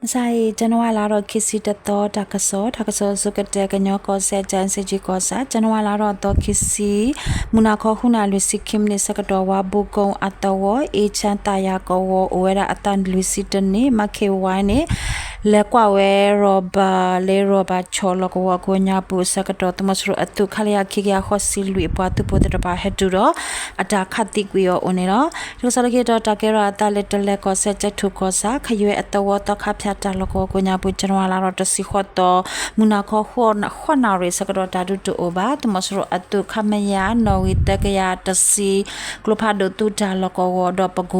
ใช่จันว่าลารอคิสิตตอทักษอสุกเตกันยอกอเซจันเซจิกอซาจันว่าลารอตอคิสิมุนาคอหุนาลุสิคิมเนสกตอวาบุกงอัตวเอชันตายากอวโอเวราอตันลุสิตเนมาเคไวเนและกว่าเวโรบาเลโรบาชอลกวากญาปุสกตอตมสรุอตุคาลยาคิกยาขอสิลุปาตุปตตบาเฮตุรออตาคติกวิโอโอเนรอทุสลเกตตาเกราตาเลตเลกอเซจทุกอซาขยเวอตวตคาพตาลกกญาปุจนวาลารตสิขอตมุนาคอขอนาวเรสกตตาดุตโอบาตมสรุอตุคามยานวิตกยาตสิกลุพาดตุจาลกวดปโก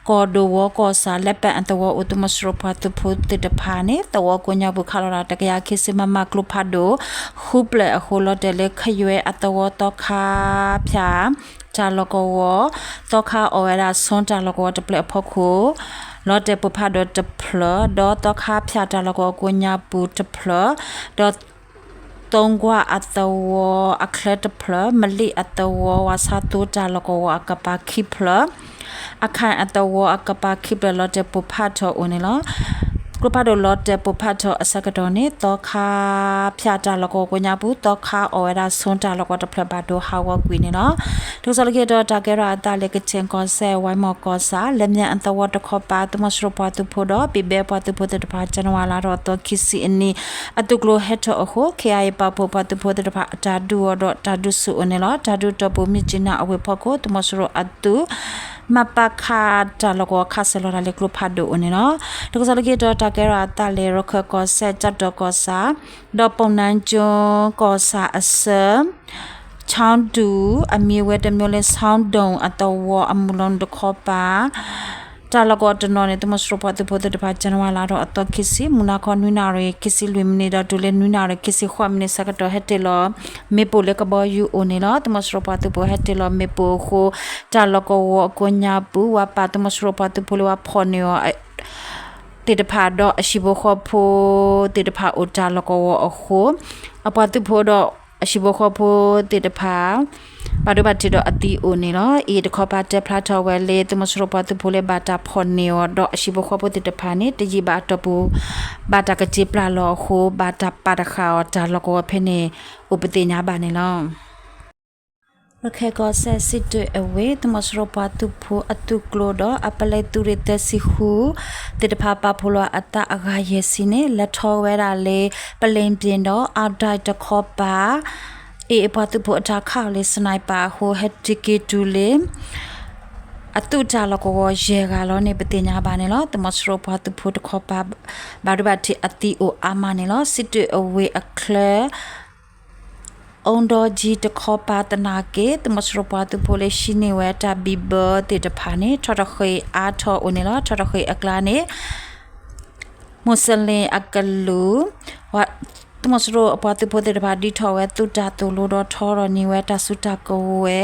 กอดวกอซาเลปอันตวอุตมสรุปาตุพุติตพาเนตวกญาบุคาลราตกยาคิสิมากลุพาโดฮุบเลโฮลเดเลขยเวอตวตคาพยาจาลกวตคาอเวราซอนจาลกวตเปลพโคลอเตปุพาดตเพลดตคาพยาจาลกวกญาปุตเพลดตงกว่าอัตวอัคเลตเพลมลิอัตววาสาตุจาลกวอักปาคิเพลอาคารอัตวอักปาคิเพลลอเตปุพาทโอเนลกรุพาโดลอเตปุพาทอสกดอเนตคาพยาจาลกวกญาปุตคาอเวราซอนจาลกวตเพลบาโดฮาวกวิเนเนาะทุกสลเกดตาเกราตาเลกเชงกอเซไวมอกอซาเลมเนอันตวตคอปาตมสรุปาตุโพดปิเบปาตุโพตตพาจันวาลารอตคิสิอันนี้อตุกโลเฮตโอโหเคไอปาโพปาตุโพตตพาจาดูดตาดุสุเนลจาดูตบุมิจินาอเวพโคตมสรุอตุมาปาคาจาลกคาเซลราเลกลุพาโดเนเนาะทุกสลเกดตาเกราตาเลรคกอเซจัดดกอซาดปงนันจกอซาอเซချောင်းတူအမီဝဲတမျိုးလဲဆောင်းတုံအတော်ဝအမူလုံးတခေါ်ပါတာလကောတနော်နေတမစရပတ်ဖို့တပါဇန်ဝါလာတော့အတော်ခစ်စီမူနာခွန်နွိနာရခစ်စီလွေမနေတော့ဒူလဲနွိနာရခစ်စီခွမ်နေစကတော့ဟက်တေလောမေပိုလဲကဘောယူအိုနေလောတမစရပတ်ဖို့ဟက်တေလောမေပိုခိုတာလကောဝကိုညာပူဝပါတမစရပတ်ဖို့လဲဝဖော်နေရောတေတဖာတော့အရှိဘခေါ်ဖို့တေတဖာအိုတာလကောဝအခုအပတ်ဖို့တော့အရှိဘခဖိုတေတဖာပါဒဘတ်တောအတီအိုနေနော်အေတခေါ်ပါတက်ဖလာတော်ဝဲလေတမစရပတ်ဖိုလေဘာတာဖော်နေတော့အရှိဘခဖိုတေတဖာနေတကြီးဘာတော့ပူဘာတာကတိပလာလောခိုဘာတာပါတခါတာလကောဖဲနေဥပတိညာပါနေလောရခေကောဆက်စစ်တဲ့အဝေးတမစရပတုဖို့အတုကလောတော့အပလေတူရတစီခုတေတဖာပါဖိုလောအတအဂါယေစီနေလက်ထောဝဲတာလေပလင်ပြင်းတော့အောက်ဒိုက်တခေါ်ပါအေအပတုဖို့အတာခါလေစနိုက်ပါဟိုဟက်တီကီတူလေအတုကြလကောရေကလောနေပတင်ညာပါနေလောတမစရပတုဖို့တခေါ်ပါဘာဒဘတိအတီအိုအာမနေလောစစ်တဲ့အဝေးအခလဲအွန်ဒိုဂျီတခေါ်ပါတနာကေတမစရပတူပိုလရှိနေဝဲတာဘီဘတေတဖာနေထထခေအာထောအိုနေလားထထခေအကလာနေမွတ်စလင်အကလူဝတ်တမစရပတူပိုတေတဖာဒီထောဝဲတူတာတူလိုတော့ထောရနေဝဲတာစုတာကိုဝဲ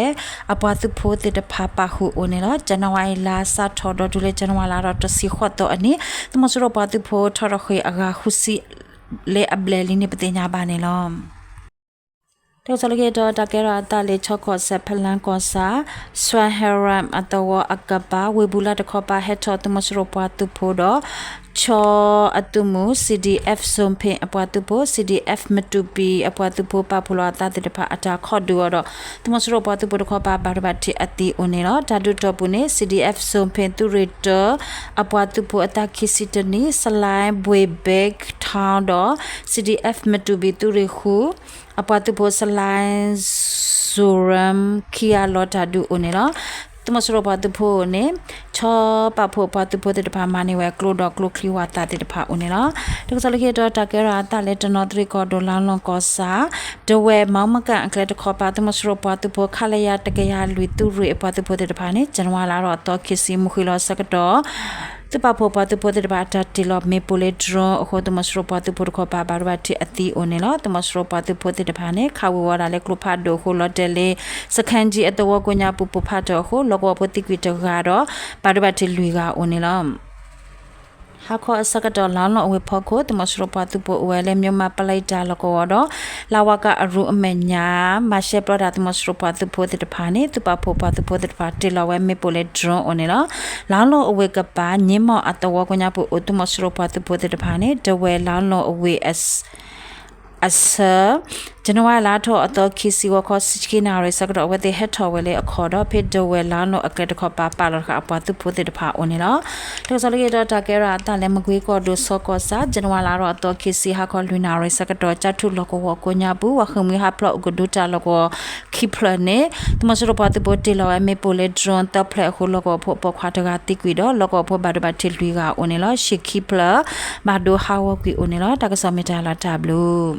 အပတူပိုတေတဖာပါဟုအိုနေလားဇန်နဝါရီလာစာထောတော့ဒူလေဇန်နဝါလာတော့တစီခွတ်တော့အနိတမစရပတူပိုထထခေအဂါခုစီလေအဘလေလီနေပတင်ညာပါနေလောတောစလကေတော့တကဲရတာလေချော့ခော့ဆက်ဖလန်ကောစာဆွမ်ဟရမ်အတဝအကပါဝေဘူးလာတခောပါဟက်ထောတမစရပွားတူဖို့တော့ချောအတုမှု CDF စုံဖင်အပွားတူဖို့ CDF မတူပီအပွားတူဖို့ပပလောတာတဲ့ဖာအတာခော့ဒူတော့တမစရပွားတူဖို့တခောပါဘာဘတ်တီအတီအိုနေတော့ဓာတုတော့ပုနေ CDF စုံဖင်တူရတအပွားတူဖို့အတာခိစီတနီစလိုင်းဘွေဘက်ထောင်းတော့ CDF မတူပီတူရခုအပတူပိုစလိုင်းဇူရမ်ခီယာလော်တာဒူအိုနေလောတမစရပတူဖိုနေချောပဖိုပတူဖိုတဲ့တဖာမနေဝဲကလိုဒေါကလိုခလီဝါတာတဲ့တဖာအိုနေလောတကစလခေတော့တကဲရာတာလေတနော်တရီကောဒေါ်လာလွန်ကောစာဒဝဲမောင်မကန်အကလက်တခေါ်ပါတမစရပတူဖိုခလရတကရလူတူရီအပတူဖိုတဲ့တဖာနေဇန်ဝါလာတော့တော့ခစီမူခီလောစကတော့တပဖို့ပါတဖို့တဲ့ဘာတာတီလောမေပိုလေဒရောအခုတမစရပတူဖို့ခေါ်ပါဘာရတ်တီအတီအိုနေလောတမစရပတူဖို့တဲ့ဘာနေခါဝဝရလေကလဖတ်ဒိုခိုလော်တယ်လေစခန်းကြီးအတဝကိုညာပူပဖတ်တော့ခိုလောကပတိကွီတကတော့ဘာရတ်တီလူကအိုနေလောဟာခောစကတော့လောင်းလောအဝေဖို့ကိုတမစရပတူဖို့ဝဲလေမြို့မှာပလိုက်တာလကောတော့ lawaka aru amenya mashe product mosropa tu pode de phane tu pa phopa tu pode de pha tilawe me pole drone onela lalo awe ka pa nyimo atawa ko nya pu tu mosropa tu pode de phane de we lalo awe as January lato ato kisi wa ko sikina re sakro wa de het to wele akhodo phe do we la no akret kho pa pa lo kha apwa tu phote de pha onela to so le ta kera ta le magwe ko do so ko sa January la ro ato kisi ha ko luna re sakro cha thu lo ko wa ko nya bu wa khumi ha plo ko do ta lo ko khipla ne tuma so pa tu pote lo me pole drone ta phle ko lo ko pho po khwa ta ga ti kwi do lo ko pho ba do ba thil lui ga onela shikipla ba do ha wa kwi onela ta ka so me ta la tablo